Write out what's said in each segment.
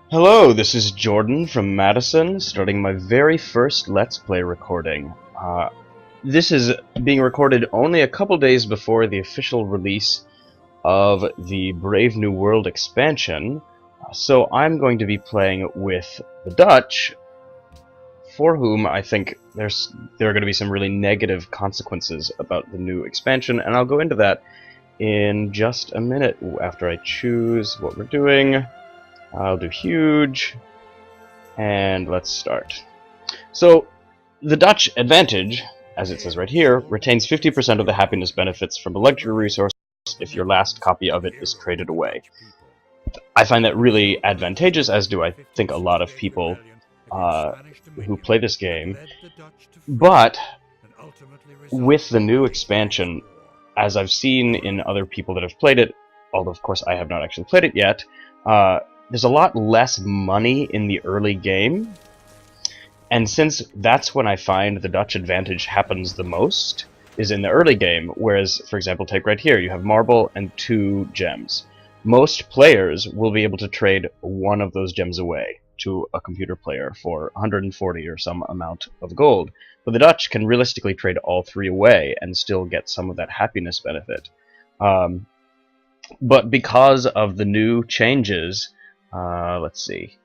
Hello, this is Jordan from Madison, starting my very first Let's Play recording. This is being recorded only a couple days before the official release of the Brave New World expansion, so I'm going to be playing with the Dutch, for whom I think there are going to be some really negative consequences about the new expansion, and I'll go into that in just a minute after I choose what we're doing. I'll do huge, and let's start. So, the Dutch advantage, as it says right here, retains 50% of the happiness benefits from a luxury resource if your last copy of it is traded away. I find that really advantageous, as do I think a lot of people who play this game. But with the new expansion, as I've seen in other people that have played it, although of course I have not actually played it yet, there's a lot less money in the early game. And since that's when I find the Dutch advantage happens the most, is in the early game, whereas, for example, take right here, you have marble and 2 gems. Most players will be able to trade one of those gems away to a computer player for 140 or some amount of gold. But the Dutch can realistically trade all 3 away and still get some of that happiness benefit. But because of the new changes, let's see,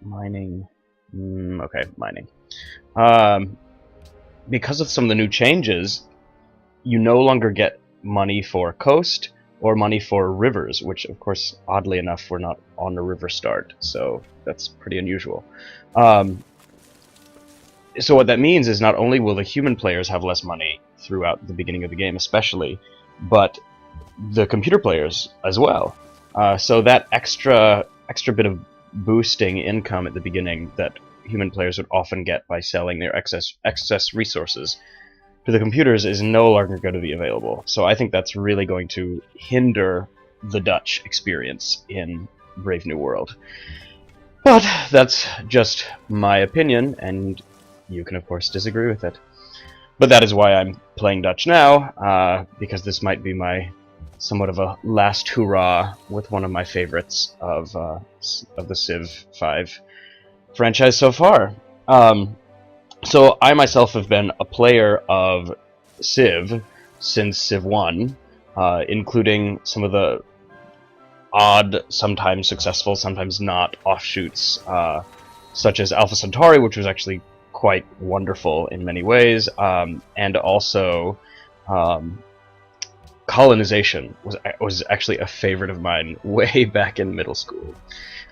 mining... okay, mining. Because of some of the new changes, you no longer get money for coast or money for rivers, which, of course, oddly enough, we're not on the river start, so that's pretty unusual. So what that means is not only will the human players have less money throughout the beginning of the game, especially, but the computer players as well. So that extra bit of boosting income at the beginning that human players would often get by selling their excess resources to the computers is no longer going to be available. So I think that's really going to hinder the Dutch experience in Brave New World. But that's just my opinion, and you can of course disagree with it. But that is why I'm playing Dutch now, because this might be my somewhat of a last hurrah with one of my favorites of the Civ 5 franchise so far. So I myself have been a player of Civ since Civ 1, including some of the odd, sometimes successful, sometimes not offshoots, such as Alpha Centauri, which was actually quite wonderful in many ways, and also colonization was actually a favorite of mine way back in middle school.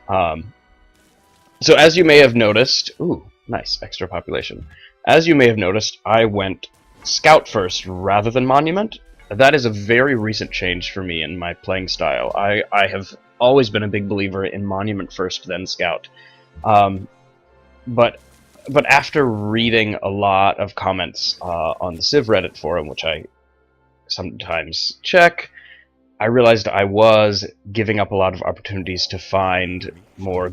So as you may have noticed, ooh, nice, extra population. As you may have noticed, I went Scout first rather than Monument. That is a very recent change for me in my playing style. I have always been a big believer in Monument first, then Scout. But after reading a lot of comments on the Civ Reddit forum, which I sometimes check, I realized I was giving up a lot of opportunities to find more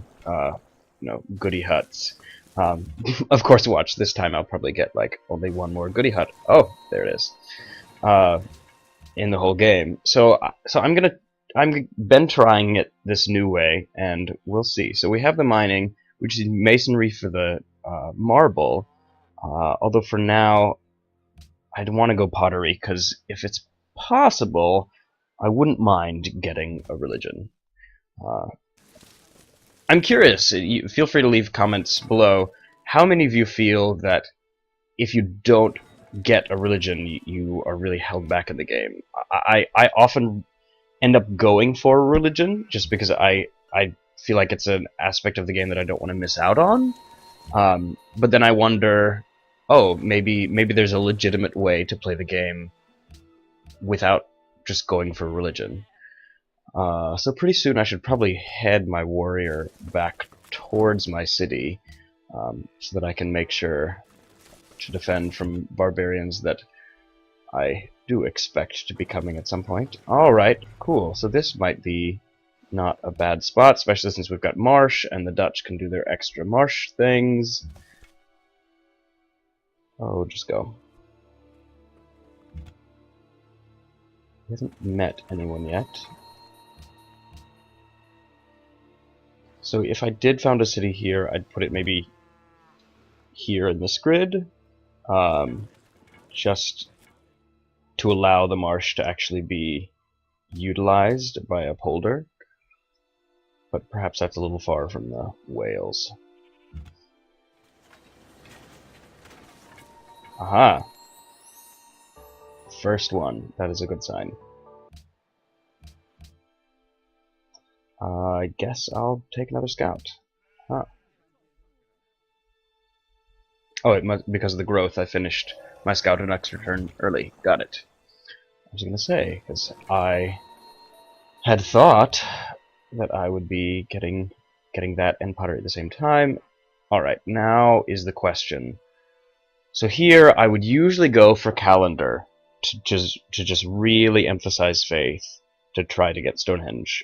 goody huts. Of course, watch, this time I'll probably get like only one more goody hut. Oh, there it is. In the whole game. So I'm been trying it this new way, and we'll see. So we have the mining, which is masonry for the marble. Although for now, I'd want to go pottery, because if it's possible, I wouldn't mind getting a religion. I'm curious, feel free to leave comments below, how many of you feel that if you don't get a religion, you are really held back in the game? I often end up going for a religion, just because I feel like it's an aspect of the game that I don't want to miss out on. But then I wonder, oh, maybe there's a legitimate way to play the game without just going for religion. So pretty soon I should probably head my warrior back towards my city, so that I can make sure to defend from barbarians that I do expect to be coming at some point. Alright, cool. So this might be not a bad spot, especially since we've got marsh, and the Dutch can do their extra marsh things. Oh, just go. He hasn't met anyone yet. So if I did found a city here, I'd put it maybe here in this grid, just to allow the marsh to actually be utilized by Upholder. But perhaps that's a little far from the whales. Aha! First one. That is a good sign. I guess I'll take another scout. Huh. Oh, it must, because of the growth, I finished my scout an extra turn early. Got it. I was gonna say, because I had thought that I would be getting that and pottery at the same time. Alright, now is the question. So here, I would usually go for calendar to just really emphasize faith to try to get Stonehenge.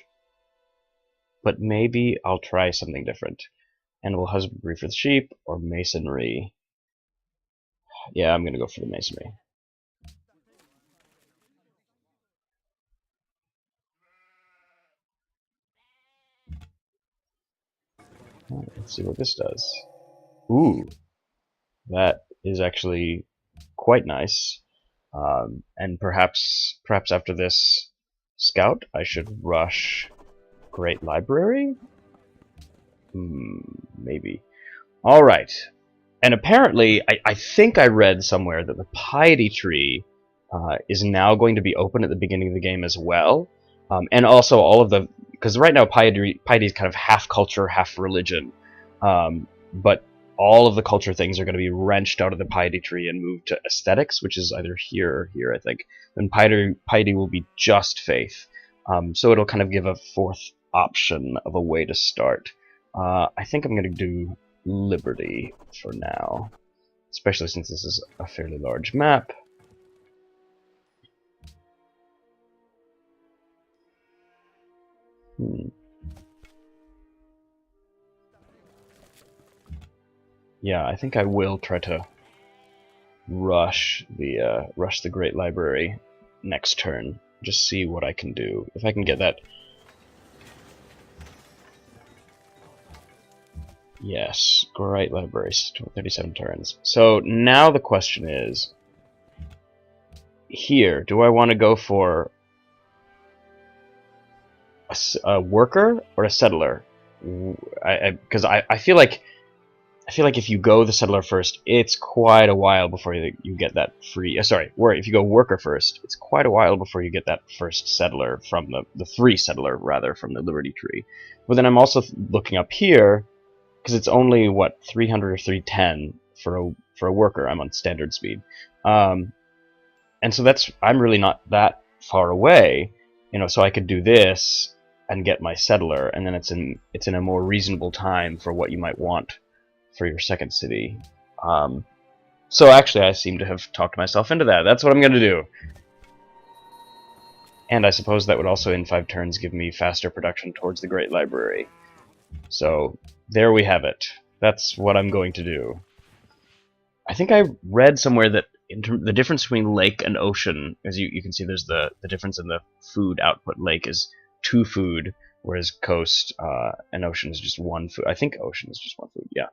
But maybe I'll try something different. Animal husbandry for the sheep, or masonry. Yeah, I'm gonna go for the masonry. Let's see what this does. Ooh, that is actually quite nice. And perhaps after this scout, I should rush Great Library? Maybe. Alright. And apparently, I think I read somewhere that the Piety Tree is now going to be open at the beginning of the game as well. And also all of the... Because right now Piety is kind of half culture, half religion. But all of the culture things are going to be wrenched out of the Piety Tree and moved to aesthetics, which is either here or here, I think. Then Piety will be just faith. So it'll kind of give a fourth option of a way to start. I think I'm going to do Liberty for now, especially since this is a fairly large map. Yeah, I think I will try to rush the Great Library next turn. Just see what I can do. If I can get that. Yes, Great Library, 37 turns. So now the question is, here, do I want to go for a worker or a settler? Because I feel like if you go the settler first, it's quite a while before you get that free. If you go worker first, it's quite a while before you get that first settler from the free settler rather from the Liberty Tree. But then I'm also looking up here because it's only what 300 or 310 for a worker. I'm on standard speed, and so I'm really not that far away, So I could do this and get my settler, and then it's in a more reasonable time for what you might want for your second city. So actually I seem to have talked myself into that. That's what I'm going to do. And I suppose that would also in 5 turns give me faster production towards the Great Library. So there we have it. That's what I'm going to do. I think I read somewhere that the difference between lake and ocean, as you can see, there's the difference in the food output. Lake is 2 food, whereas coast and ocean is just 1 food. I think ocean is just 1 food, yeah.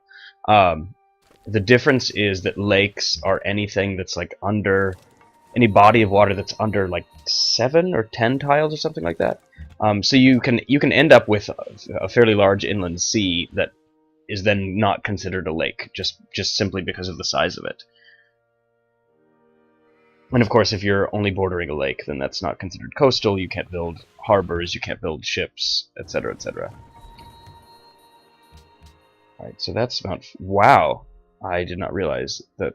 The difference is that lakes are anything that's like under, any body of water that's under like 7 or 10 tiles or something like that. So you can end up with a fairly large inland sea that is then not considered a lake, just simply because of the size of it. And of course, if you're only bordering a lake, then that's not considered coastal. You can't build harbors, you can't build ships, etc., etc. Alright, so that's about... Wow! I did not realize that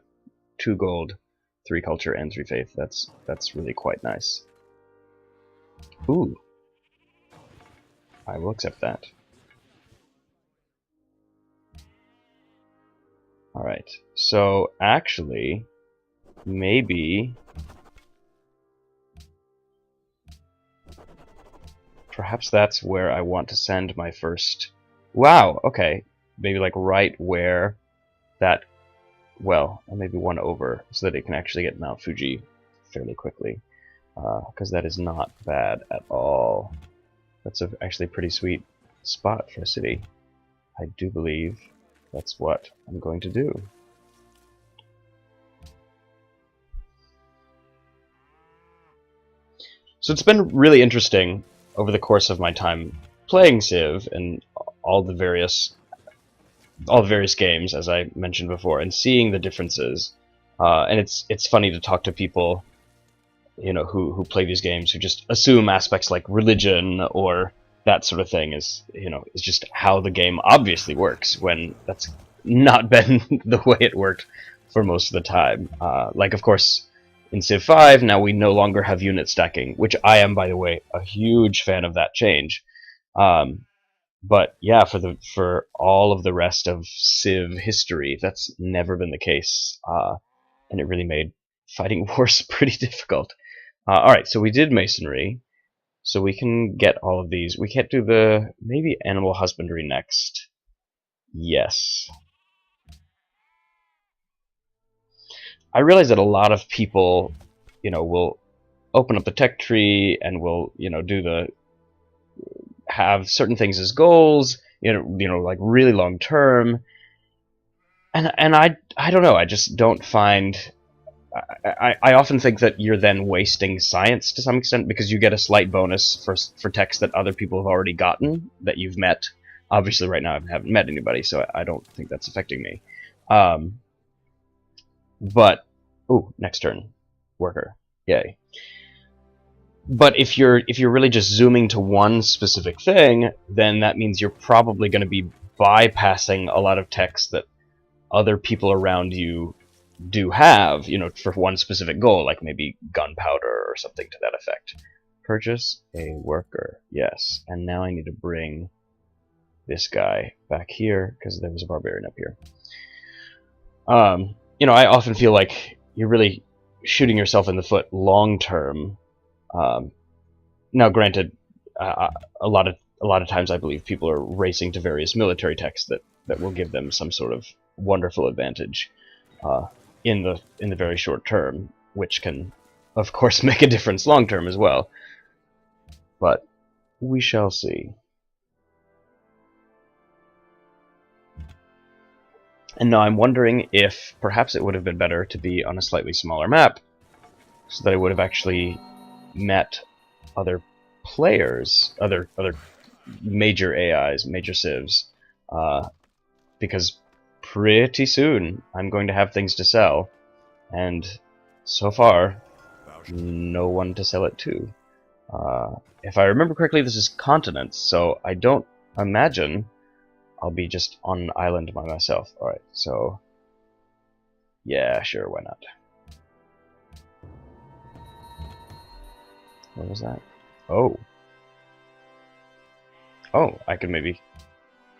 2 gold, 3 culture, and 3 faith. That's really quite nice. Ooh. I will accept that. Alright, so actually, maybe... Perhaps that's where I want to send my first... Wow, okay. Maybe like right where that... Well, maybe 1 over, so that it can actually get Mount Fuji fairly quickly. Because that is not bad at all. That's actually a pretty sweet spot for a city. I do believe that's what I'm going to do. So it's been really interesting over the course of my time playing Civ and all the various games, as I mentioned before, and seeing the differences. And it's funny to talk to people, you know, who play these games, who just assume aspects like religion or that sort of thing is just how the game obviously works, when that's not been the way it worked for most of the time. Like, of course, in Civ 5, now we no longer have unit stacking, which I am, by the way, a huge fan of that change. But yeah, for all of the rest of Civ history, that's never been the case, and it really made fighting wars pretty difficult. Alright, so we did masonry, so we can get all of these. We can't do maybe animal husbandry next. Yes. I realize that a lot of people, will open up the tech tree and will, have certain things as goals, like really long term. And I don't know, I just don't find... I often think that you're then wasting science to some extent, because you get a slight bonus for techs that other people have already gotten, that you've met. Obviously right now I haven't met anybody, so I don't think that's affecting me. But, ooh, next turn. Worker. Yay. But if you're really just zooming to one specific thing, then that means you're probably going to be bypassing a lot of techs that other people around you do have, for one specific goal, like maybe gunpowder or something to that effect. Purchase a worker. Yes. And now I need to bring this guy back here, because there was a barbarian up here. I often feel like you're really shooting yourself in the foot long term. Now, granted, a lot of times I believe people are racing to various military techs that will give them some sort of wonderful advantage in the very short term, which can, of course, make a difference long term as well. But we shall see. And now I'm wondering if perhaps it would have been better to be on a slightly smaller map, so that I would have actually met other players, other major AIs, major civs, because pretty soon I'm going to have things to sell, and so far, no one to sell it to. If I remember correctly, this is continents, so I don't imagine I'll be just on an island by myself. Alright, so... yeah, sure, why not? What was that? Oh. Oh, I could maybe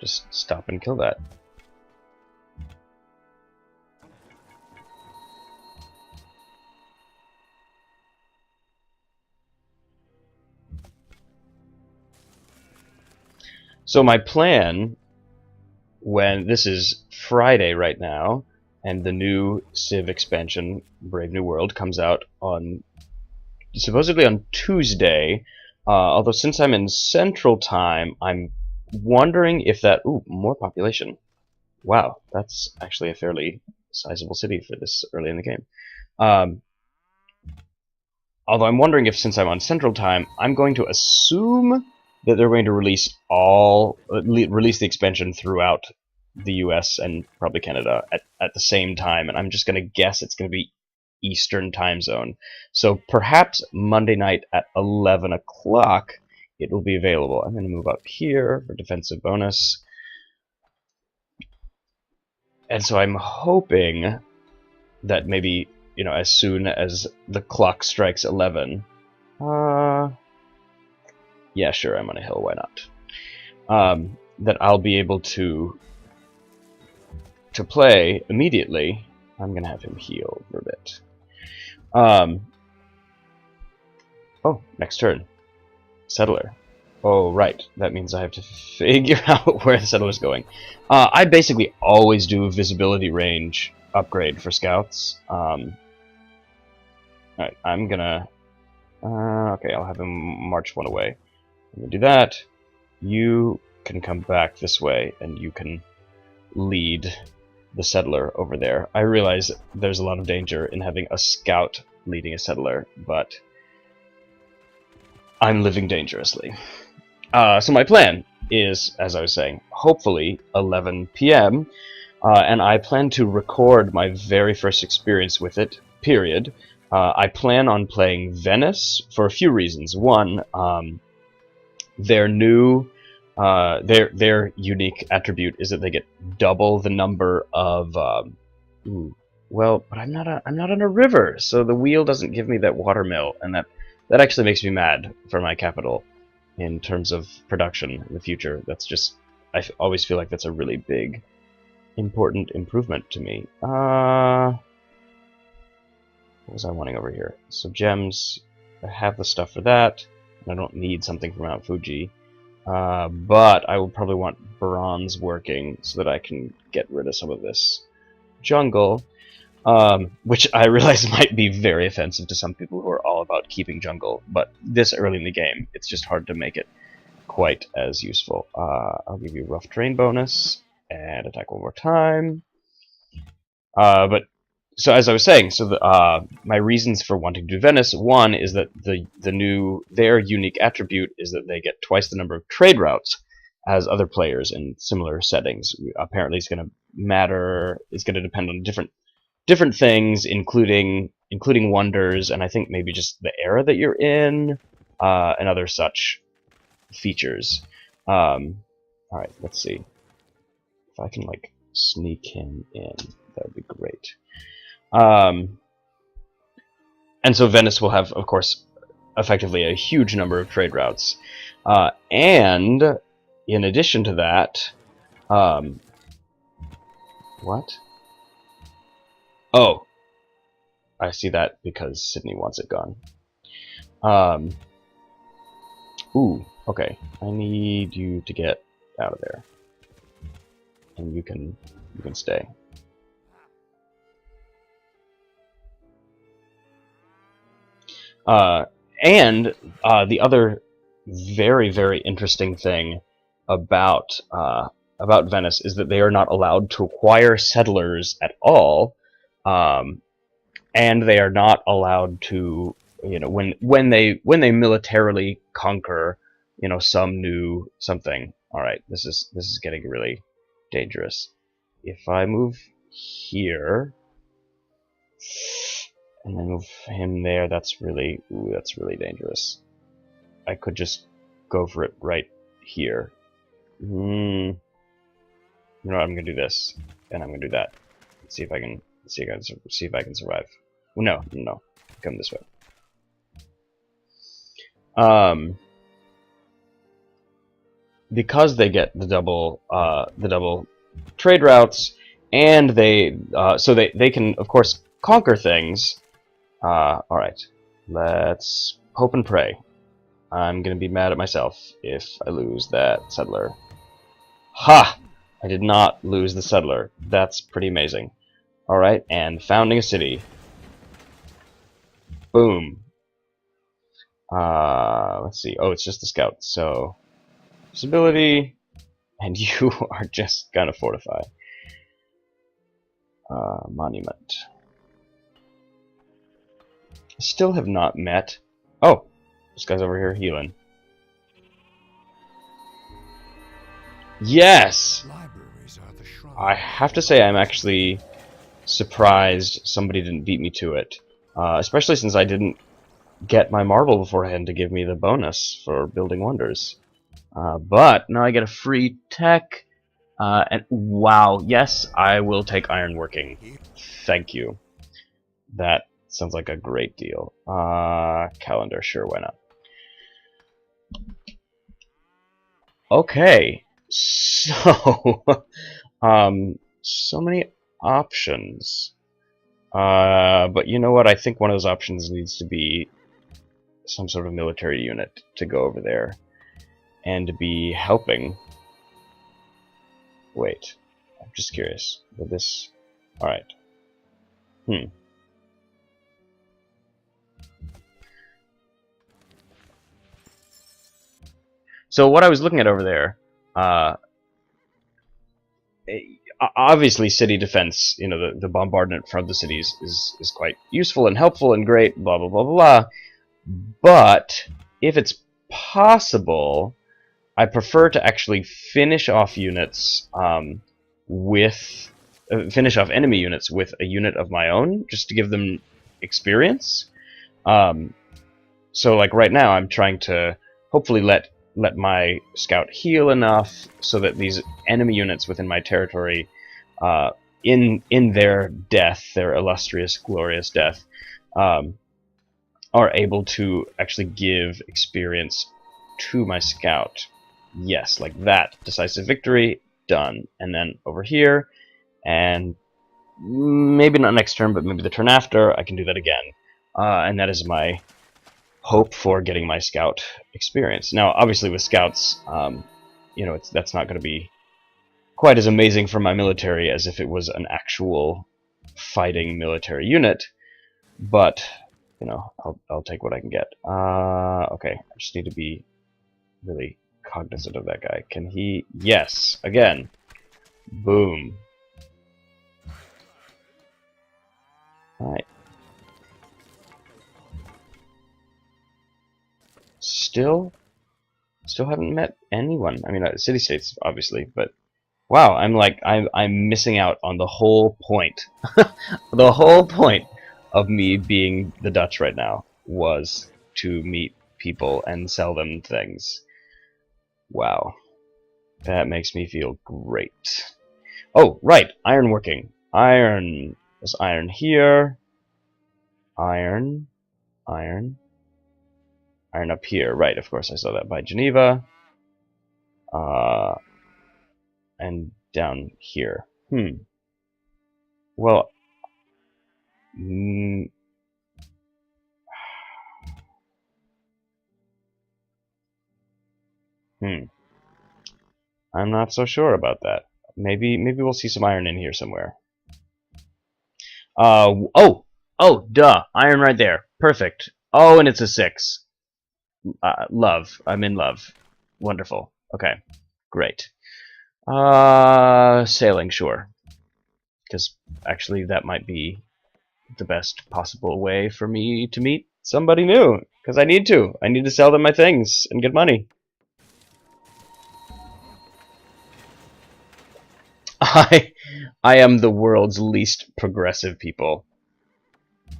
just stop and kill that. So my plan, when this is Friday right now, and the new Civ expansion, Brave New World, comes out on supposedly on Tuesday, although since I'm in Central Time, I'm wondering if that... ooh, more population. Wow, that's actually a fairly sizable city for this early in the game. Although I'm wondering if, since I'm on Central Time, I'm going to assume that they're going to release the expansion throughout the US and probably Canada at the same time, and I'm just going to guess it's going to be Eastern time zone. So perhaps Monday night at 11 o'clock it will be available. I'm going to move up here for defensive bonus. And so I'm hoping that maybe, as soon as the clock strikes 11... yeah, sure, I'm on a hill, why not? That I'll be able to play immediately. I'm going to have him heal for a bit. Oh, next turn. Settler. Oh, right. That means I have to figure out where the settler's going. I basically always do a visibility range upgrade for scouts. Alright, I'm gonna... okay, I'll have him march one away. I'm gonna do that. You can come back this way, and you can lead the settler over there. I realize there's a lot of danger in having a scout leading a settler, but I'm living dangerously. So my plan is, as I was saying, hopefully 11 p.m., and I plan to record my very first experience with it, period. I plan on playing Venice for a few reasons. One, their unique attribute is that they get double the number of well, but I'm not on a river, so the wheel doesn't give me that watermill, and that actually makes me mad for my capital in terms of production in the future. That's just, always feel like that's a really big, important improvement to me. What was I wanting over here? So gems, I have the stuff for that. I don't need something from Mount Fuji. But I will probably want bronze working so that I can get rid of some of this jungle, which I realize might be very offensive to some people who are all about keeping jungle, but this early in the game, it's just hard to make it quite as useful. I'll give you rough terrain bonus, and attack one more time. So as I was saying, my reasons for wanting to do Venice, one is that their unique attribute is that they get twice the number of trade routes as other players in similar settings. Apparently, it's going to matter. It's going to depend on different things, including wonders, and I think maybe just the era that you're in, and other such features. All right, let's see if I can like sneak him in. That would be great. And so Venice will have, of course, effectively a huge number of trade routes. And in addition to that, what? Oh, I see that because Sydney wants it gone. Ooh, okay. I need you to get out of there, and you can stay. And the other very, very interesting thing about Venice is that they are not allowed to acquire settlers at all, and they are not allowed to, when they militarily conquer, some new something. All right, this is getting really dangerous. If I move here and then move him there, that's really dangerous. I could just go for it right here. You know what, I'm gonna do this, and I'm gonna do that. Let's see if I can survive. Well, no, come this way. Because they get the double trade routes, and they can of course conquer things. Alright, let's hope and pray. I'm gonna be mad at myself if I lose that settler. Ha! I did not lose the settler. That's pretty amazing. Alright, and founding a city. Boom. Let's see. Oh, it's just a scout, so visibility, and you are just gonna fortify. Monument. Still have not met. Oh, this guy's over here healing. Yes! I have to say I'm actually surprised somebody didn't beat me to it. Especially since I didn't get my marble beforehand to give me the bonus for building wonders. But now I get a free tech. And wow, yes, I will take ironworking. Thank you. That sounds like a great deal. Calendar, sure, why not? Okay, so so many options. But you know what? I think one of those options needs to be some sort of military unit to go over there and to be helping. Wait, I'm just curious. Would this? All right. So what I was looking at over there, Obviously, city defense, you know, the bombardment from the cities is quite useful and helpful and great, blah, blah, blah, blah, blah. But if it's possible, I prefer to actually finish off units with... finish off enemy units with a unit of my own, just to give them experience. So, like, right now, I'm trying to hopefully let my scout heal enough so that these enemy units within my territory, in their death, their illustrious, glorious death, are able to actually give experience to my scout. Yes, like that. Decisive victory, done. And then over here, and maybe not next turn, but maybe the turn after, I can do that again. And that is my hope for getting my scout experience. Now, obviously with scouts, you know, that's not going to be quite as amazing for my military as if it was an actual fighting military unit, but, you know, I'll take what I can get. Okay, I just need to be really cognizant of that guy. Can he... Yes, again. Boom. Alright. Still haven't met anyone. I mean, city-states, obviously, but wow, I'm missing out on the whole point. The whole point of me being the Dutch right now was to meet people and sell them things. Wow. That makes me feel great. Oh, right, ironworking. Iron. There's iron here. Iron. Iron. Iron up here. Right, of course I saw that by Geneva. And down here. Well... I'm not so sure about that. Maybe we'll see some iron in here somewhere. Oh, duh, iron right there. Perfect. Oh, and it's a 6. Love. I'm in love. Wonderful. Okay, great. Sailing, sure. Because actually that might be the best possible way for me to meet somebody new. Because I need to. I need to sell them my things and get money. I am the world's least progressive people.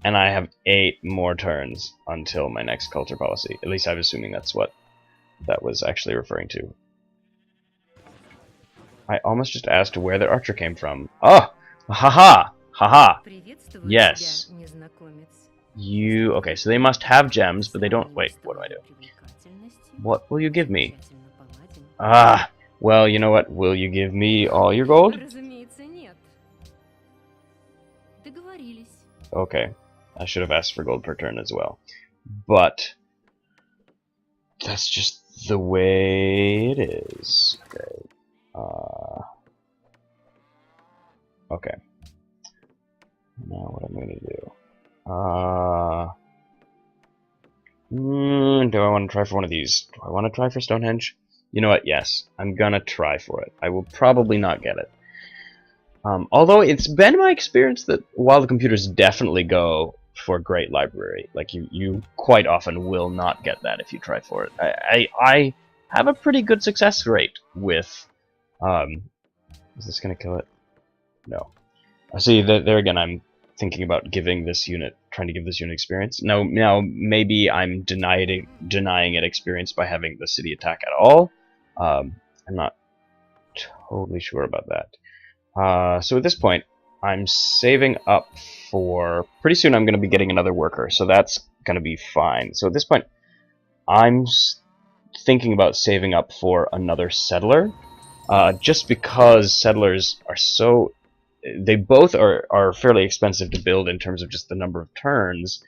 And I have 8 more turns until my next culture policy. At least I'm assuming that's what that was actually referring to. I almost just asked where the archer came from. Oh! Haha! Haha! Yes. You... Okay, so they must have gems, but they don't... Wait, what do I do? What will you give me? Ah! Well, you know what? Will you give me all your gold? Okay. I should have asked for gold per turn as well. But... that's just the way it is. Okay. Okay. Now what I'm going to do... do I want to try for one of these? Do I want to try for Stonehenge? You know what? Yes. I'm gonna try for it. I will probably not get it. Although it's been my experience that while the computers definitely go for Great Library, like you quite often will not get that if you try for it. I have a pretty good success rate with... is this gonna kill it? No. I see that there again I'm thinking about giving this unit, trying to give this unit experience. Now maybe I'm denying it experience by having the city attack at all. I'm not totally sure about that. So at this point, I'm saving up for... Pretty soon I'm going to be getting another worker, so that's going to be fine. So at this point, I'm thinking about saving up for another settler, just because settlers are so... They both are fairly expensive to build in terms of just the number of turns,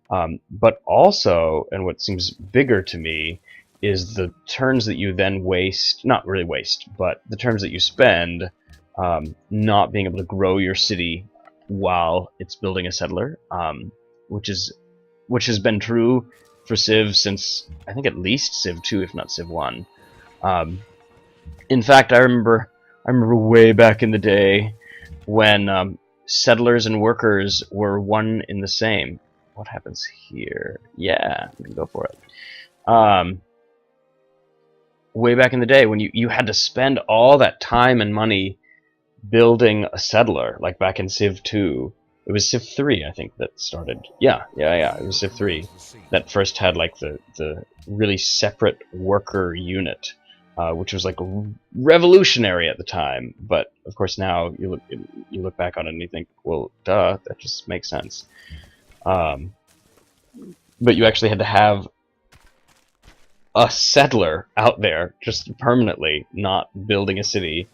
but also, and what seems bigger to me, is the turns that you then waste, not really waste, but the turns that you spend not being able to grow your city while it's building a settler, which has been true for Civ since, I think, at least Civ 2, if not Civ 1. In fact, I remember way back in the day when settlers and workers were one in the same. What happens here? Yeah, we can go for it. Way back in the day when you had to spend all that time and money building a settler, like back in Civ 2. It was Civ 3, I think, that started. Yeah. It was Civ 3 that first had like the really separate worker unit, which was like revolutionary at the time. But of course now you look back on it and you think, well, duh, that just makes sense. But you actually had to have a settler out there just permanently, not building a city,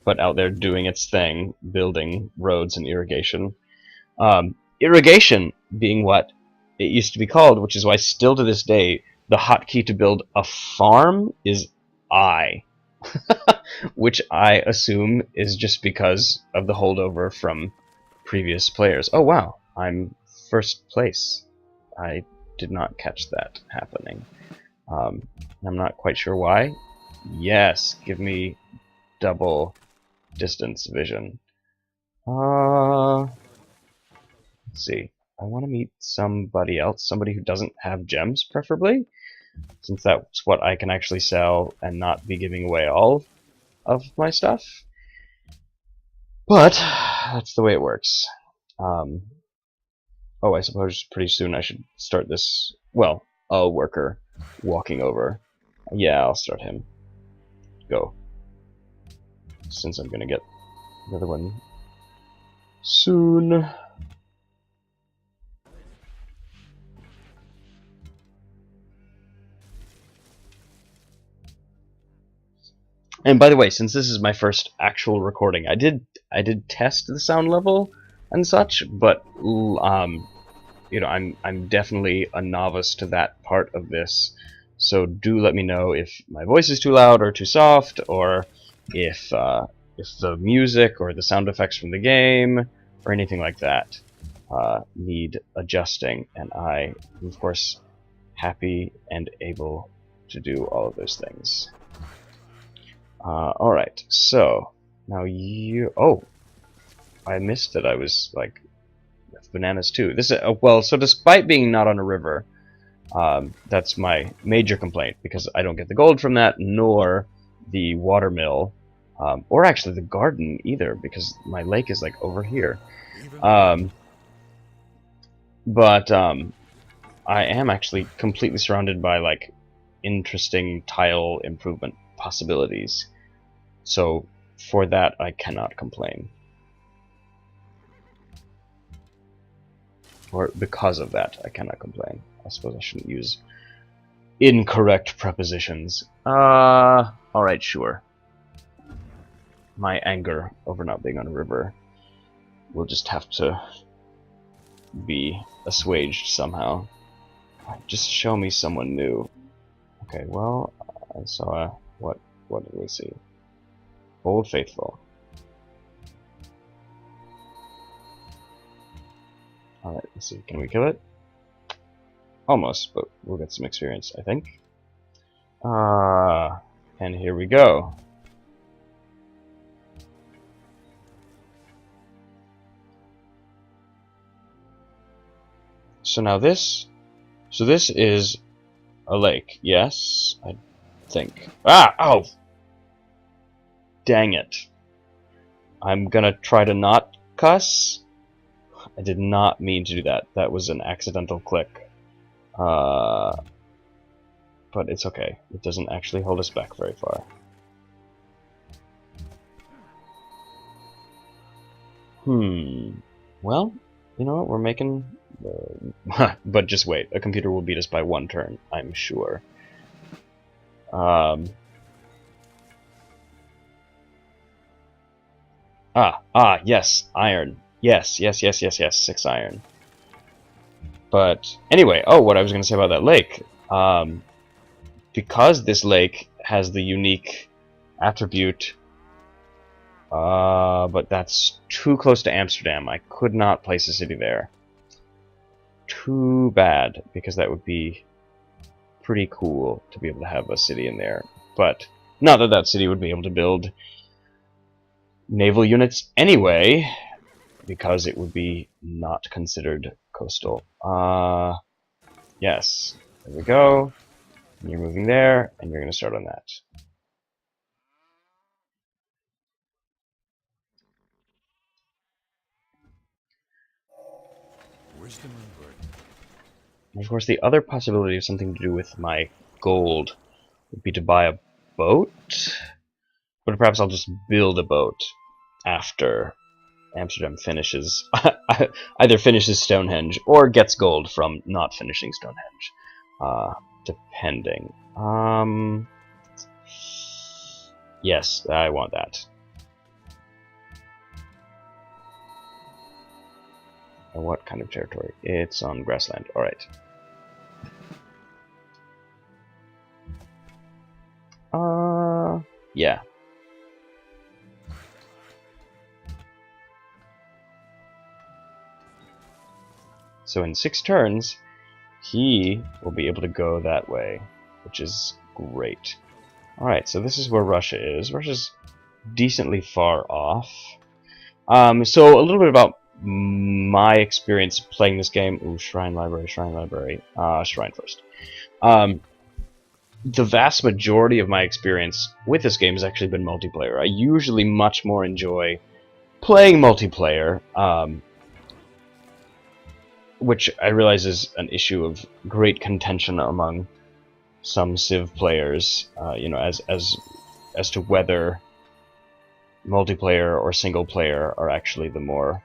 but out there doing its thing, building roads and irrigation. Irrigation being what it used to be called, which is why still to this day the hotkey to build a farm is I, which I assume is just because of the holdover from previous players. Oh wow, I'm first place. I did not catch that happening. I'm not quite sure why. Yes, give me double distance vision. Let's see. I want to meet somebody else, somebody who doesn't have gems, preferably, since that's what I can actually sell and not be giving away all of my stuff. But that's the way it works. Oh, I suppose pretty soon I should start this. Well, a worker walking over. Yeah, I'll start him. Go. Since I'm gonna get the other one soon. And by the way, since this is my first actual recording, I did test the sound level and such, but you know, I'm definitely a novice to that part of this. So do let me know if my voice is too loud or too soft, or if the music or the sound effects from the game or anything like that need adjusting. And I am, of course, happy and able to do all of those things. Alright, so now you. Oh, I missed that I was like with bananas too. This is well, so despite being not on a river, that's my major complaint, because I don't get the gold from that, nor the watermill, or actually the garden either, because my lake is like over here. But I am actually completely surrounded by like interesting tile improvement possibilities. So for that I cannot complain. Or because of that I cannot complain. I suppose I shouldn't use incorrect prepositions. Alright, sure. My anger over not being on a river will just have to be assuaged somehow. Just show me someone new. Okay, well, I saw what did we see? Old Faithful. Alright, let's see. Can we kill it? Almost, but we'll get some experience, I think. And here we go. So now this is a lake, yes, I think. Oh! Dang it. I'm gonna try to not cuss. I did not mean to do that. That was an accidental click. But it's okay. It doesn't actually hold us back very far. Well, you know what? We're making... but just wait. A computer will beat us by one turn, I'm sure. Yes, iron. Yes, 6 iron. But anyway, what I was going to say about that lake, because this lake has the unique attribute, but that's too close to Amsterdam. I could not place a city there. Too bad, because that would be pretty cool to be able to have a city in there. But Not that that city would be able to build naval units anyway, because it would be not considered coastal. Yes. There we go. And you're moving there, and you're going to start on that. And of course, the other possibility of something to do with my gold would be to buy a boat. But perhaps I'll just build a boat after Amsterdam finishes, either finishes Stonehenge or gets gold from not finishing Stonehenge, depending. Yes, I want that. And what kind of territory? It's on grassland. All right. Yeah. So in 6 turns, he will be able to go that way, which is great. Alright, so this is where Russia is. Russia's decently far off. So a little bit about my experience playing this game. Ooh, Shrine Library, Shrine Library. Shrine first. The vast majority of my experience with this game has actually been multiplayer. I usually much more enjoy playing multiplayer, which I realize is an issue of great contention among some Civ players, you know, as to whether multiplayer or single player are actually the more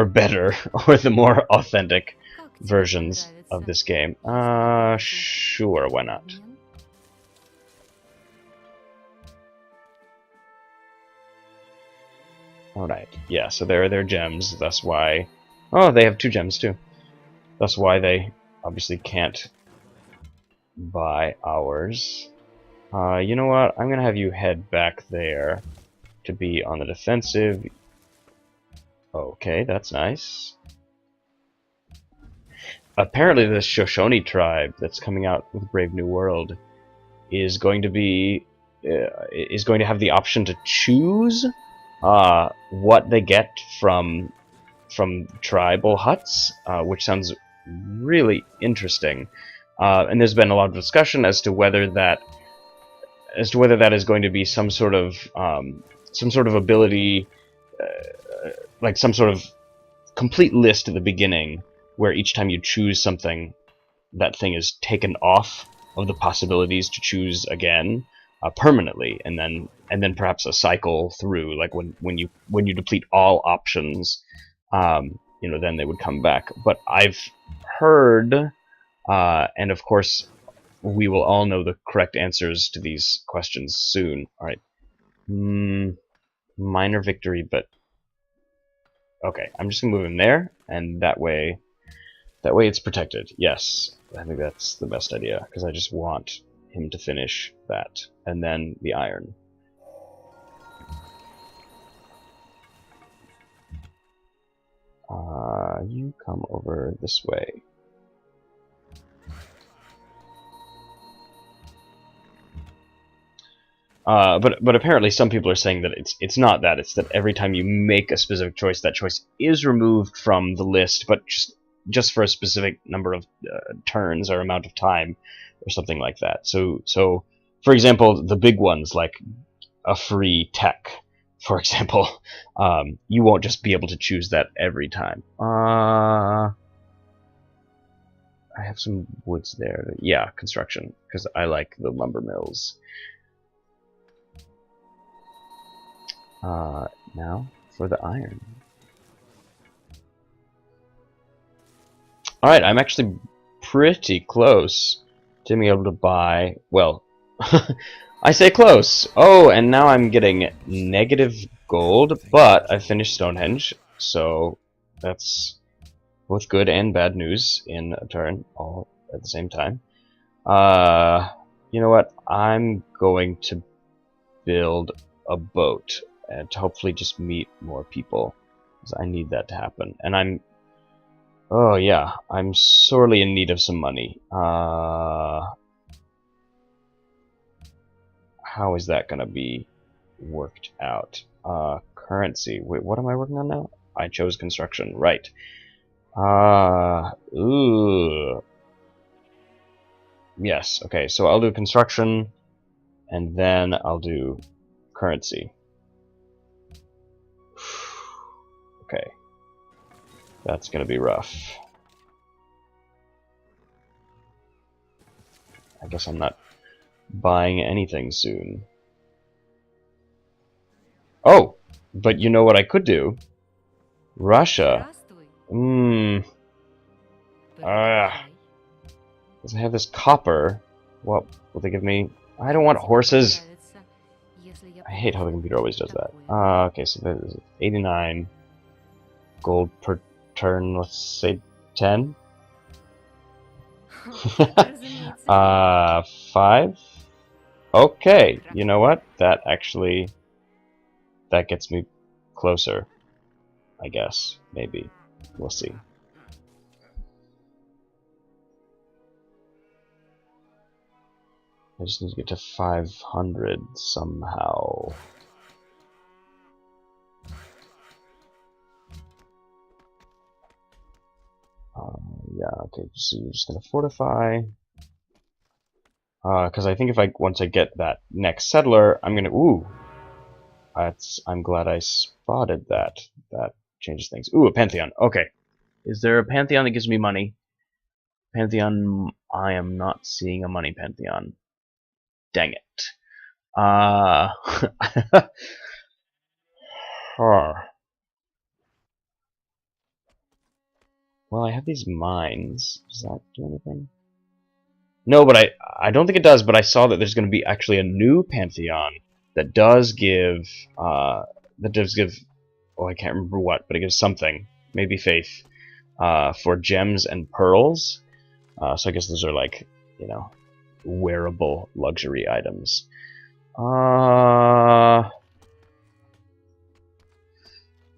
better or the more authentic versions of this game. Sure, why not? Alright, yeah, so there are their gems, that's why... Oh, they have 2 gems too. That's why they obviously can't buy ours. You know what? I'm gonna have you head back there to be on the defensive. Okay, that's nice. Apparently the Shoshone tribe that's coming out with Brave New World is going to be have the option to choose what they get from tribal huts, which sounds really interesting. And there's been a lot of discussion as to whether that is going to be some sort of ability, like some sort of complete list at the beginning, where each time you choose something, that thing is taken off of the possibilities to choose again permanently, and then perhaps a cycle through, like when you deplete all options, you know, then they would come back. But I've heard, and of course we will all know the correct answers to these questions soon. All right, minor victory, but okay, I'm just gonna move him there, and that way it's protected. Yes, I think that's the best idea, because I just want him to finish that, and then the iron. You come over this way. But apparently some people are saying that it's not that. It's that every time you make a specific choice, that choice is removed from the list, but just for a specific number of turns or amount of time, or something like that. So for example, the big ones like a free tech, for example, you won't just be able to choose that every time. I have some woods there. Yeah, construction, because I like the lumber mills. Now for the iron. Alright, I'm actually pretty close to being able to buy, well, I say close. Oh, and now I'm getting negative gold, but I finished Stonehenge, so that's both good and bad news in a turn, all at the same time. You know what? I'm going to build a boat and to hopefully just meet more people, because I need that to happen. And oh yeah, I'm sorely in need of some money. how is that gonna be worked out? Currency. Wait, what am I working on now? I chose construction. Right. Ooh. Yes, okay, so I'll do construction, and then I'll do currency. Okay. That's gonna be rough. I guess I'm not buying anything soon. Oh! But you know what I could do? Russia. Because I have this copper. What will they give me? I don't want horses! I hate how the computer always does that. Okay, so there's 89 gold per turn, let's say 10? 5? Okay, you know what? That actually... that gets me closer. I guess. Maybe. We'll see. I just need to get to 500 somehow. Yeah, okay, so you're just gonna fortify. Because I think if once I get that next settler, I'm gonna, ooh! I'm glad I spotted that. That changes things. Ooh, a Pantheon. Okay. Is there a Pantheon that gives me money? Pantheon, I am not seeing a money Pantheon. Dang it. Well, I have these mines. Does that do anything? No, but I don't think it does, but I saw that there's going to be actually a new Pantheon that does give, oh, I can't remember what, but it gives something. Maybe faith. For gems and pearls. So I guess those are like, you know, wearable luxury items. You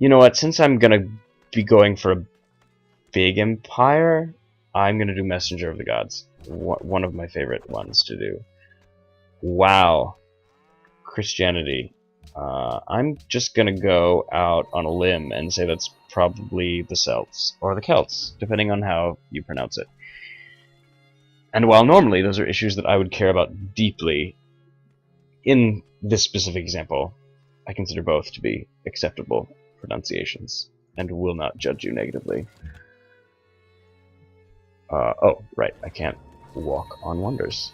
know what? Since I'm gonna be going for a big empire, I'm gonna do Messenger of the Gods. One of my favorite ones to do. Wow. Christianity. I'm just gonna go out on a limb and say that's probably the Celts, or the Celts, depending on how you pronounce it. And while normally those are issues that I would care about deeply, in this specific example, I consider both to be acceptable pronunciations, and will not judge you negatively. Oh, right, I can't walk on wonders.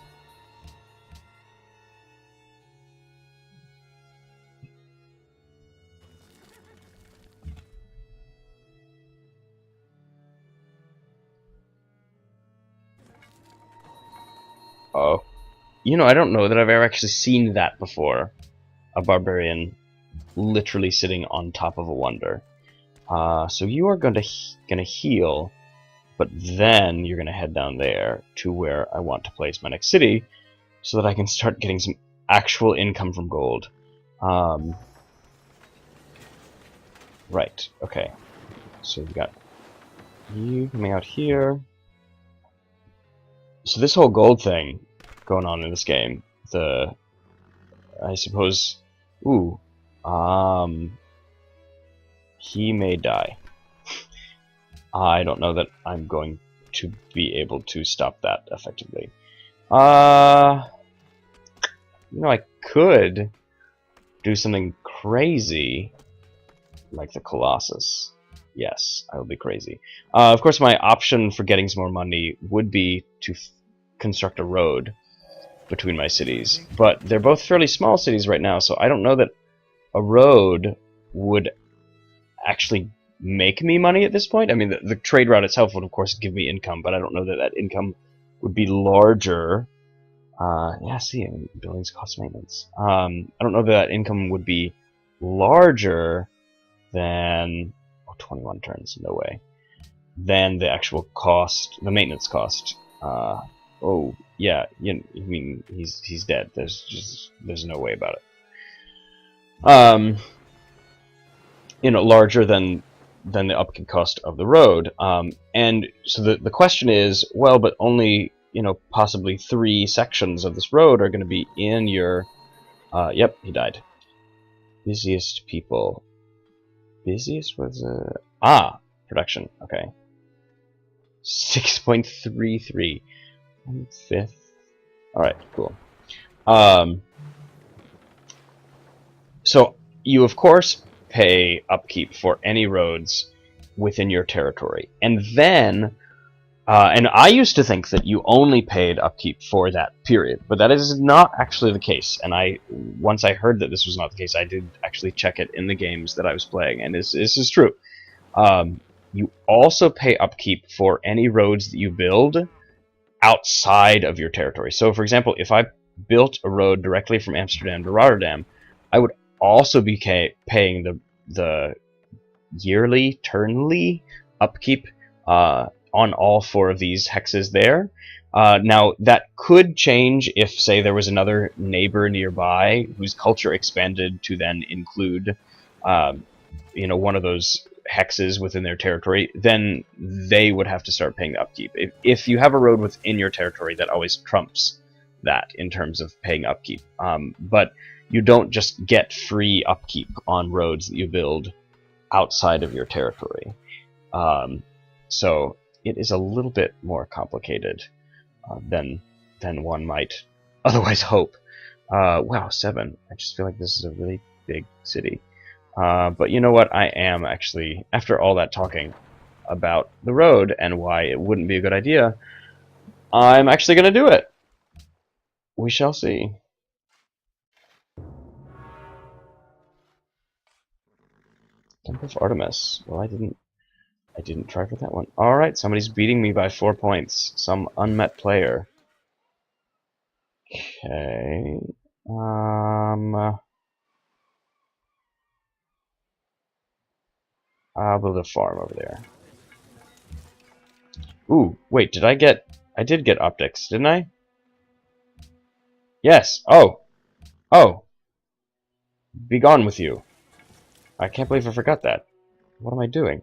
Oh. You know, I don't know that I've ever actually seen that before. A barbarian literally sitting on top of a wonder. So you are gonna heal, but then you're gonna head down there to where I want to place my next city, so that I can start getting some actual income from gold. Right, okay. So we've got you coming out here. So this whole gold thing going on in this game, I suppose, ooh, he may die. I don't know that I'm going to be able to stop that effectively. You know, I could do something crazy like the Colossus. Yes, I will be crazy. Of course, my option for getting some more money would be to construct a road between my cities, but they're both fairly small cities right now, so I don't know that a road would actually make me money at this point. I mean, the trade route itself would, of course, give me income, but I don't know that that income would be larger. Yeah, see, I mean, buildings cost maintenance. I don't know that income would be larger than... oh, 21 turns, no way. Than the actual cost, the maintenance cost. Oh, yeah, I mean, he's dead. There's no way about it. You know, larger than the upkeep cost of the road. And so the question is, well, but only, you know, possibly 3 sections of this road are going to be in your Yep, he died. Busiest people. Busiest was production. Okay. 6.33. 1/5. Alright, cool. So you of course pay upkeep for any roads within your territory. And then and I used to think that you only paid upkeep for that period, but that is not actually the case. And once I heard that this was not the case, I did actually check it in the games that I was playing, and this is true. You also pay upkeep for any roads that you build outside of your territory. So, for example, if I built a road directly from Amsterdam to Rotterdam, I would also be paying the yearly, turnly upkeep on all 4 of these hexes there. Now, that could change if, say, there was another neighbor nearby whose culture expanded to then include, one of those hexes within their territory. Then they would have to start paying the upkeep. If you have a road within your territory, that always trumps that in terms of paying upkeep. But you don't just get free upkeep on roads that you build outside of your territory. So it is a little bit more complicated than one might otherwise hope. Wow, 7. I just feel like this is a really big city. But you know what? I am actually, after all that talking about the road and why it wouldn't be a good idea, I'm actually going to do it. We shall see. Temple of Artemis. Well, I didn't try for that one. Alright, somebody's beating me by 4 points. Some unmet player. Okay. I'll build a farm over there. Ooh, wait, I did get optics, didn't I? Yes. Oh. Oh. Be gone with you. I can't believe I forgot that. What am I doing?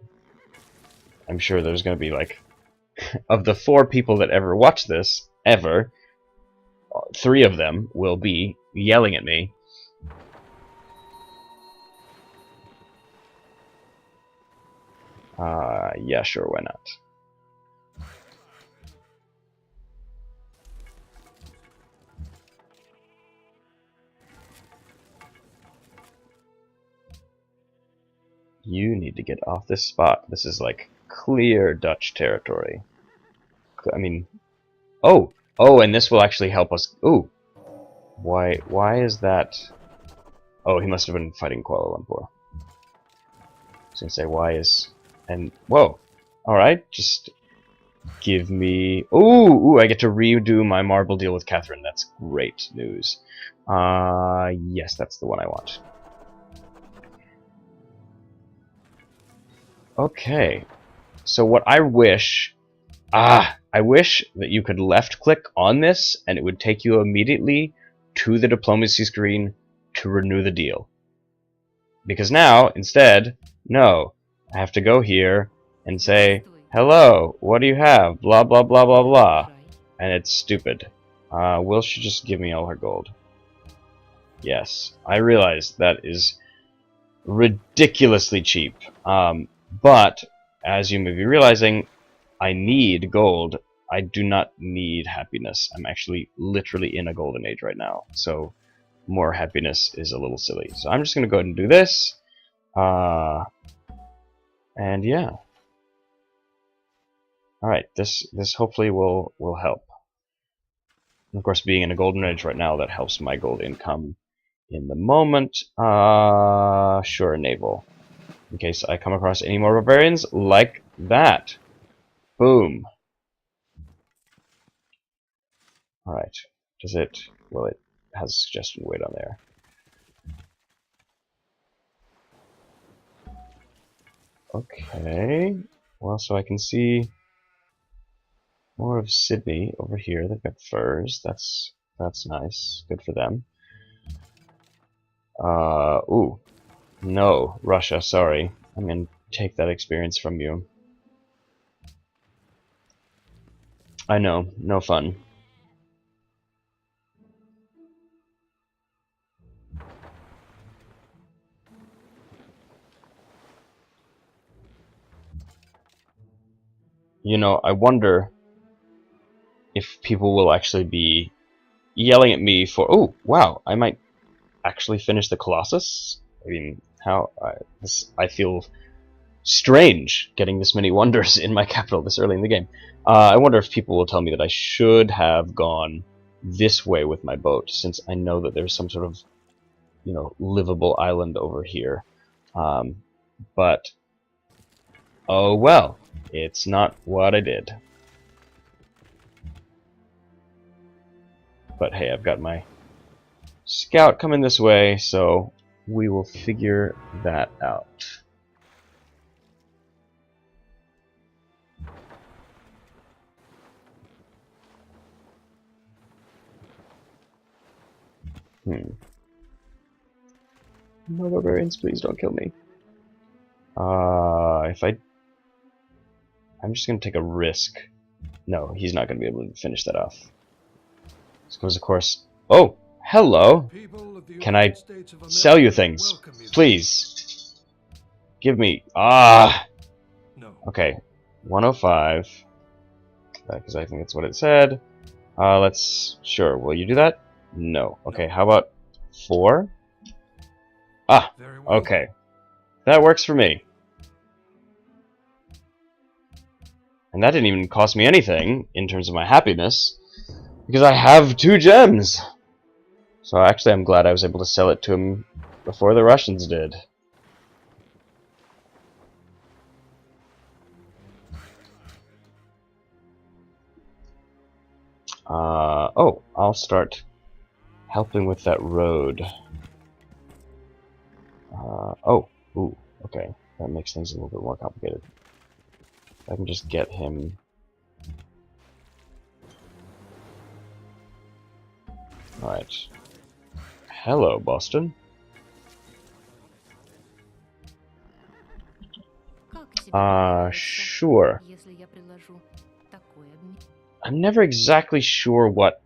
I'm sure there's gonna be like, of the 4 people that ever watch this, ever, 3 of them will be yelling at me. Yeah, sure, why not? You need to get off this spot. This is like clear Dutch territory. I mean, oh, and this will actually help us. Ooh, why is that? Oh, he must have been fighting Kuala Lumpur. I was gonna say why is, and whoa, all right, just give me. Ooh, I get to redo my marble deal with Catherine. That's great news. Yes, that's the one I want. Okay, so what I wish, I wish that you could left click on this and it would take you immediately to the diplomacy screen to renew the deal. Because now, instead, no, I have to go here and say, hello, what do you have? Blah, blah, blah, blah, blah. And it's stupid. Will she just give me all her gold? Yes, I realize that is ridiculously cheap. But, as you may be realizing, I need gold. I do not need happiness. I'm actually literally in a golden age right now. So, more happiness is a little silly. So I'm just going to go ahead and do this. And yeah. Alright, this hopefully will help. And of course, being in a golden age right now, that helps my gold income in the moment. Sure, naval. In case I come across any more barbarians like that. Boom. Alright. Does it... Well, it has a suggestion weight on there. Okay. Well, so I can see more of Sydney over here. They've got furs. That's nice. Good for them. Ooh. No, Russia, sorry. I'm gonna take that experience from you. I know, no fun. you know, I wonder if people will actually be yelling at me for, oh, wow, I might actually finish the Colossus? I mean, I feel strange getting this many wonders in my capital this early in the game. I wonder if people will tell me that I should have gone this way with my boat, since I know that there's some sort of, you know, livable island over here. But, oh well, it's not what I did. But hey, I've got my scout coming this way, so we will figure that out. No barbarians, please don't kill me. I'm just gonna take a risk. No, he's not gonna be able to finish that off. Because of course. Oh, hello. Can I sell you things, please? Give me. No. Okay, 105. Because I think that's what it said. Sure. Will you do that? No. Okay. How about 4? Okay. That works for me. And that didn't even cost me anything in terms of my happiness, because I have 2 gems. So actually, I'm glad I was able to sell it to him before the Russians did. Oh, I'll start helping with that road. Ooh, okay. That makes things a little bit more complicated. I can just get him. Alright. Hello, Boston. Sure. I'm never exactly sure what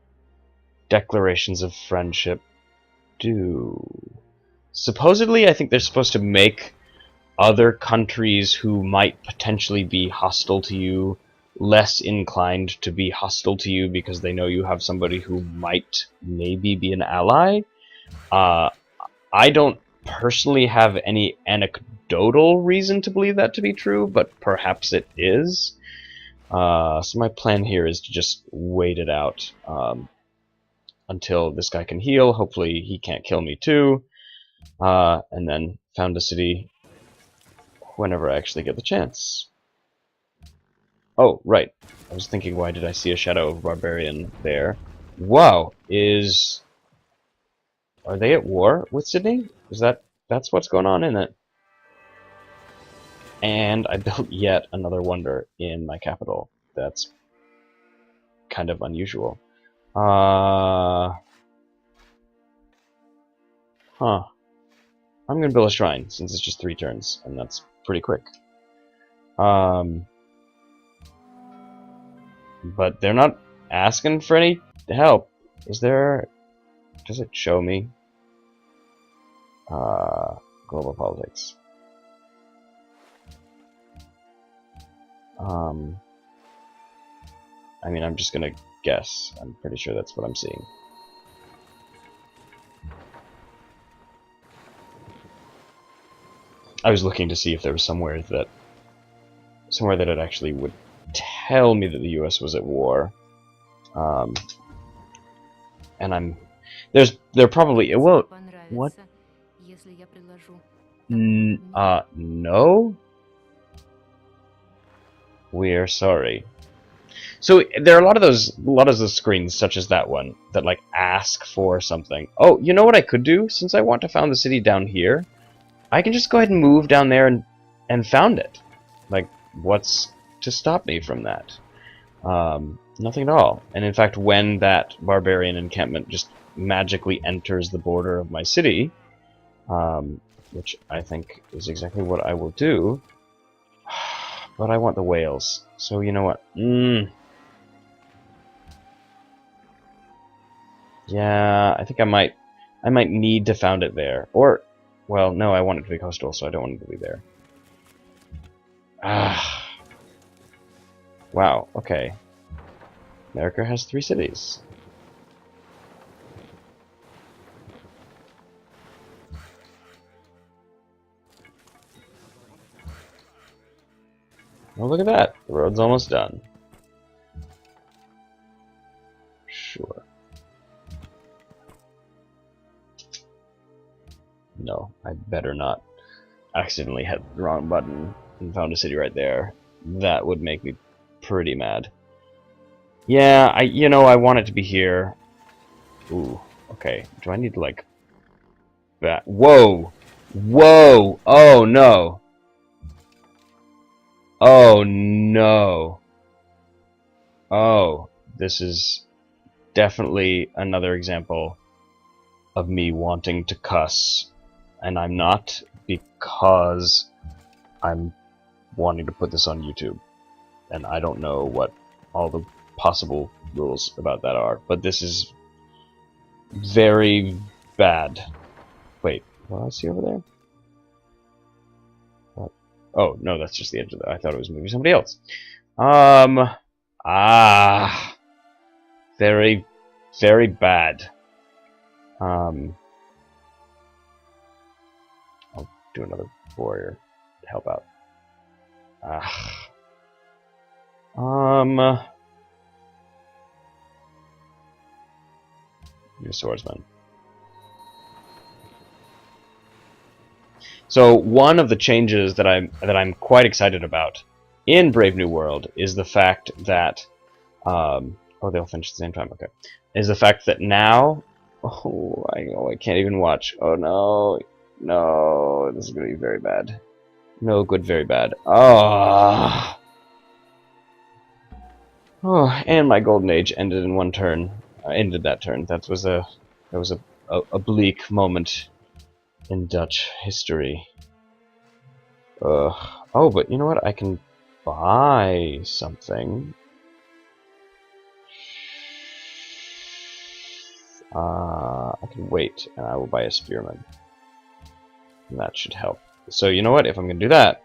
declarations of friendship do. Supposedly, I think they're supposed to make other countries who might potentially be hostile to you less inclined to be hostile to you because they know you have somebody who might maybe be an ally. I don't personally have any anecdotal reason to believe that to be true, but perhaps it is. So my plan here is to just wait it out until this guy can heal. Hopefully he can't kill me too. And then found a city whenever I actually get the chance. Oh, right. I was thinking, why did I see a Shadow of Barbarian there? Wow, are they at war with Sydney? That's what's going on in it? And I built yet another wonder in my capital. That's kind of unusual. Huh. I'm gonna build a shrine, since it's just 3 turns, and that's pretty quick. But they're not asking for any help. Does it show me? Global politics. I mean, I'm just gonna guess. I'm pretty sure that's what I'm seeing. I was looking to see if there was somewhere that it actually would tell me that the U.S. was at war. And there probably, well, what? No? We're sorry. So there are a lot of those screens, such as that one, that like ask for something. Oh, you know what I could do? Since I want to found the city down here, I can just go ahead and move down there and found it. Like, what's to stop me from that? Nothing at all. And in fact, when that barbarian encampment just magically enters the border of my city, which I think is exactly what I will do, but I want the whales. So you know what? Yeah, I think I might need to found it there. Or, well, no, I want it to be coastal, so I don't want it to be there. Wow, okay. America has 3 cities. Oh, look at that. The road's almost done. Sure. No, I better not accidentally hit the wrong button and found a city right there. That would make me pretty mad. Yeah, I want it to be here. Ooh, okay. Do I need to, like... that? Whoa! Whoa! Oh, no! Oh, no! Oh, this is definitely another example of me wanting to cuss. And I'm not, because I'm wanting to put this on YouTube. And I don't know what all the possible rules about that are. But this is very bad. Wait, what do I see over there? What? Oh, no, that's just the edge of the... I thought it was maybe somebody else. Very, very bad. I'll do another warrior to help out. New swordsman. So one of the changes that I'm quite excited about in Brave New World is the fact that oh, they'll finish at the same time. Okay, is the fact that now I can't even watch. Oh no, no, this is gonna be very bad. No good, very bad. Oh, and my golden age ended in one turn. Ended that turn. That was a bleak moment in Dutch history. Oh, but you know what? I can buy something. I can wait, and I will buy a spearman. And that should help. So you know what? If I'm going to do that,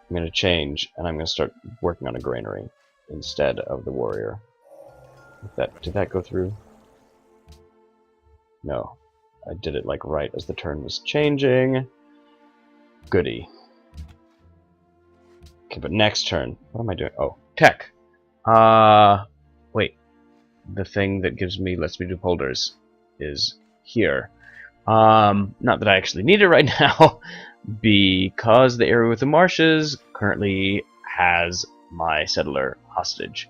I'm going to change, and I'm going to start working on a granary instead of the warrior. Did that go through? No. I did it like right as the turn was changing. Goody. Okay, but next turn, what am I doing? Oh, tech. Wait. The thing that lets me do polders is here. Not that I actually need it right now, because the area with the marshes currently has my settler hostage.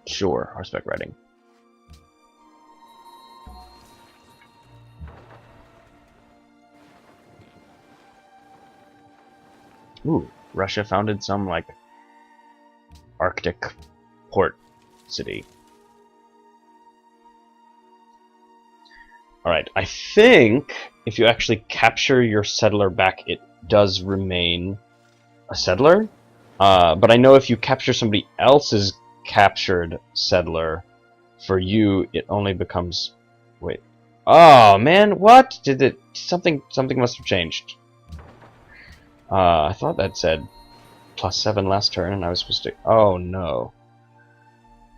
Sure, horseback riding. Ooh, Russia founded some, like, Arctic port city. Alright, I think if you actually capture your settler back, it does remain a settler. But I know if you capture somebody else's captured settler, for you, it only becomes... Wait. Oh, man, what? Something must have changed. I thought that said +7 last turn, and I was supposed to... Oh, no.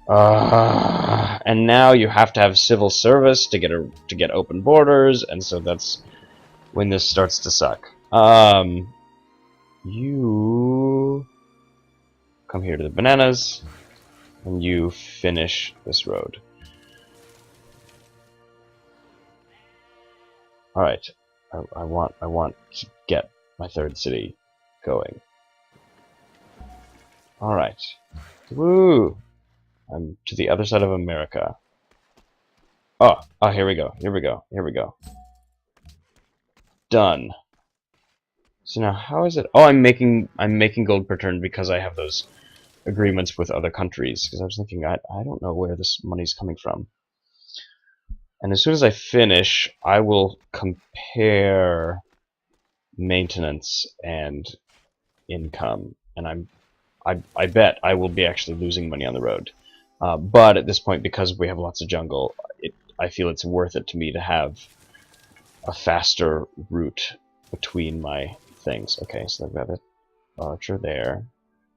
And now you have to have civil service to get open borders, and so that's when this starts to suck. You come here to the bananas, and you finish this road. All right, I want to get my third city going. All right, woo! I'm to the other side of America. Oh, here we go. Here we go. Here we go. Done. So now, how is it? Oh, I'm making gold per turn because I have those agreements with other countries. Because I was thinking, I don't know where this money's coming from. And as soon as I finish, I will compare maintenance and income, and I bet I will be actually losing money on the road. But at this point, because we have lots of jungle, I feel it's worth it to me to have a faster route between my things. Okay, so I've got an archer there.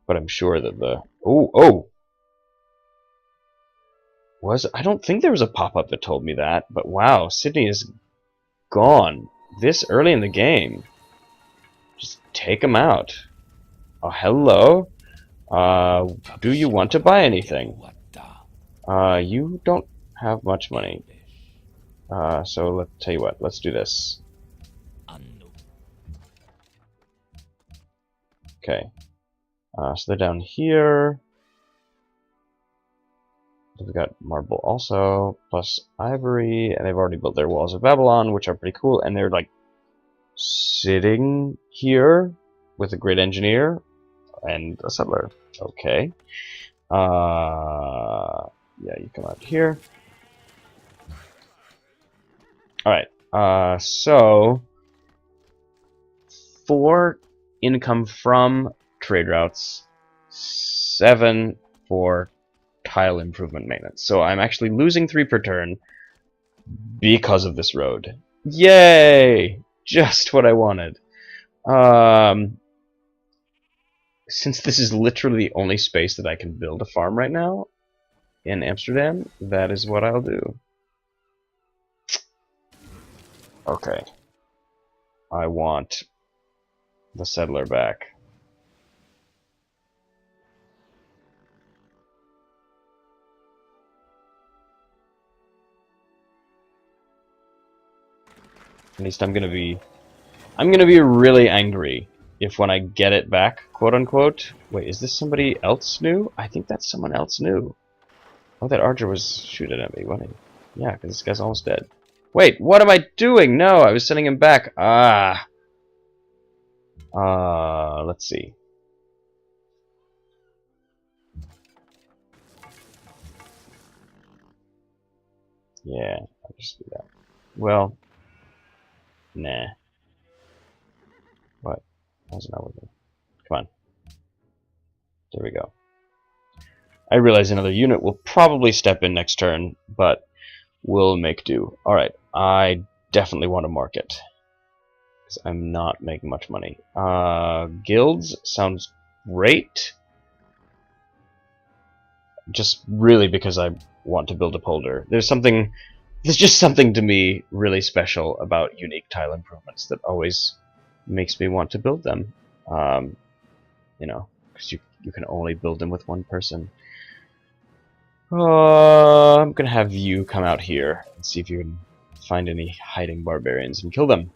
But I'm sure that the... Oh! I don't think there was a pop-up that told me that, but wow, Sydney is gone this early in the game. Just take him out. Oh, hello. Do you want to buy anything? You don't have much money. So let's tell you what, let's do this. Okay. So they're down here. We've got marble also, plus ivory, and they've already built their walls of Babylon, which are pretty cool, and they're like sitting here with a great engineer and a settler. Okay. Yeah, you come out here. Alright, so 4 income from trade routes, 7 for tile improvement maintenance. So I'm actually losing 3 per turn because of this road. Yay! Just what I wanted. Since this is literally the only space that I can build a farm right now in Amsterdam, that is what I'll do. Okay. I want the settler back. At least I'm gonna be really angry if when I get it back, quote unquote. Wait, is this somebody else new? I think that's someone else new. Oh, that archer was shooting at me, wasn't he? Yeah, because this guy's almost dead. Wait, what am I doing? No, I was sending him back. Let's see. Yeah, I'll just do that. Well, nah. What? How's it not working? Come on. There we go. I realize another unit will probably step in next turn, but we'll make do. Alright, I definitely want to market. Because I'm not making much money. Guilds sounds great. Just really because I want to build a polder. There's just something to me really special about unique tile improvements that always makes me want to build them. You know, because you can only build them with one person. I'm gonna have you come out here and see if you can find any hiding barbarians and kill them.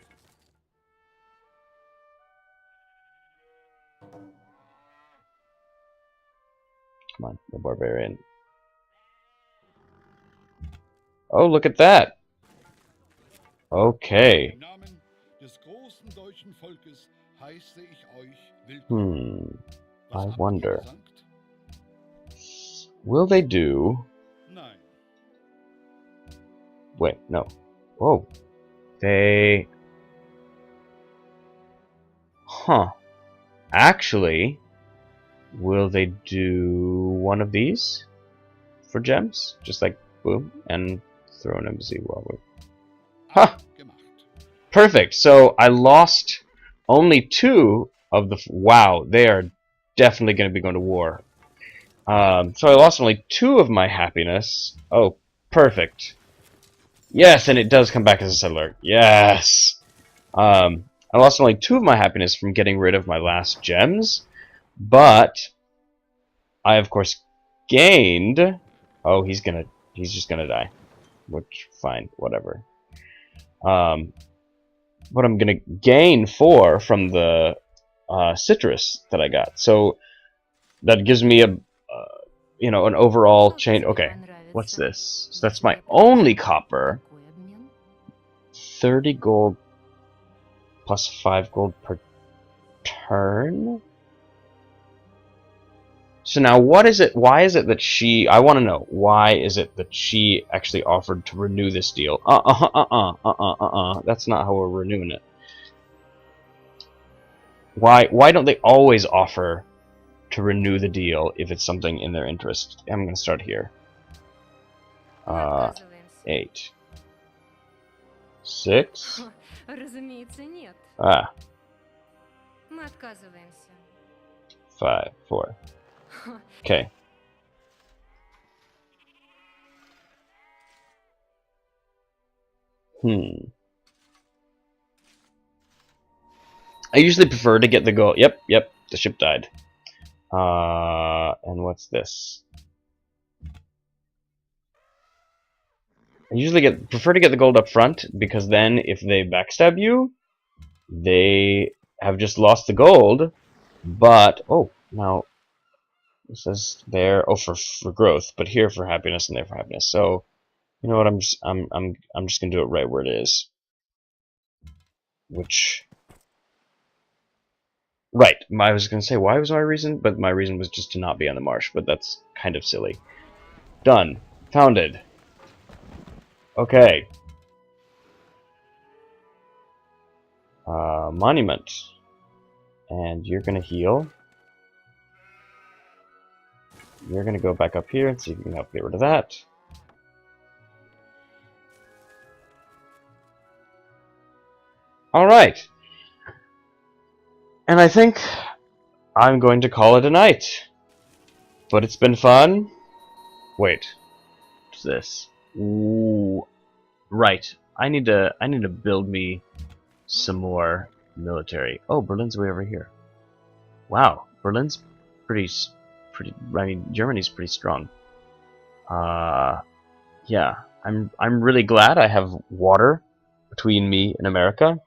Come on, the barbarian. Oh, look at that! Okay. I wonder. Will they do... Wait, no. Whoa. They... Huh. Actually, will they do one of these for gems? Just like, boom, and throw an embassy while we're... Huh! Perfect! So I lost only 2 of the... Wow, they are definitely going to be going to war. So I lost only 2 of my happiness. Oh, perfect. Yes, and it does come back as a settler. Yes! I lost only 2 of my happiness from getting rid of my last gems, but I, of course, gained... Oh, he's just gonna die. Which, fine, whatever. But I'm gonna gain 4 from the citrus that I got. So that gives me a, you know, an overall chain. Okay, what's this? So that's my only copper. 30 gold plus 5 gold per turn. So now, what is it? Why is it that she? I want to know. Why is it that she actually offered to renew this deal? That's not how we're renewing it. Why don't they always offer to renew the deal if it's something in their interest? I'm gonna start here. 8, 6. 5, 4. Okay. I usually prefer to get the gold. Yep, the ship died. And what's this? I usually prefer to get the gold up front, because then if they backstab you, they have just lost the gold. But oh, now it says there, oh, for growth, but here for happiness and there for happiness. So you know what? I'm just gonna do it right where it is. Which, right? I was gonna say why was my reason, but my reason was just to not be on the marsh. But that's kind of silly. Done. Founded. Okay. Monument. And you're gonna heal. You're gonna go back up here and see if you can help get rid of that. Alright. And I think I'm going to call it a night. But it's been fun. Wait. What's this? Ooh. Right. I need to build me some more military. Oh, Berlin's way over here. Wow. Berlin's pretty I mean, Germany's pretty strong. Yeah. I'm really glad I have water between me and America.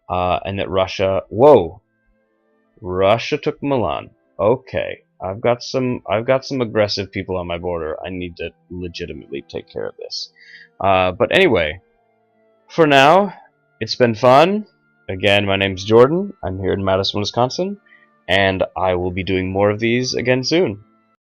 And that Russia... Whoa! Russia took Milan. Okay. I've got some aggressive people on my border. I need to legitimately take care of this. But anyway, for now, it's been fun. Again, my name's Jordan. I'm here in Madison, Wisconsin, and I will be doing more of these again soon.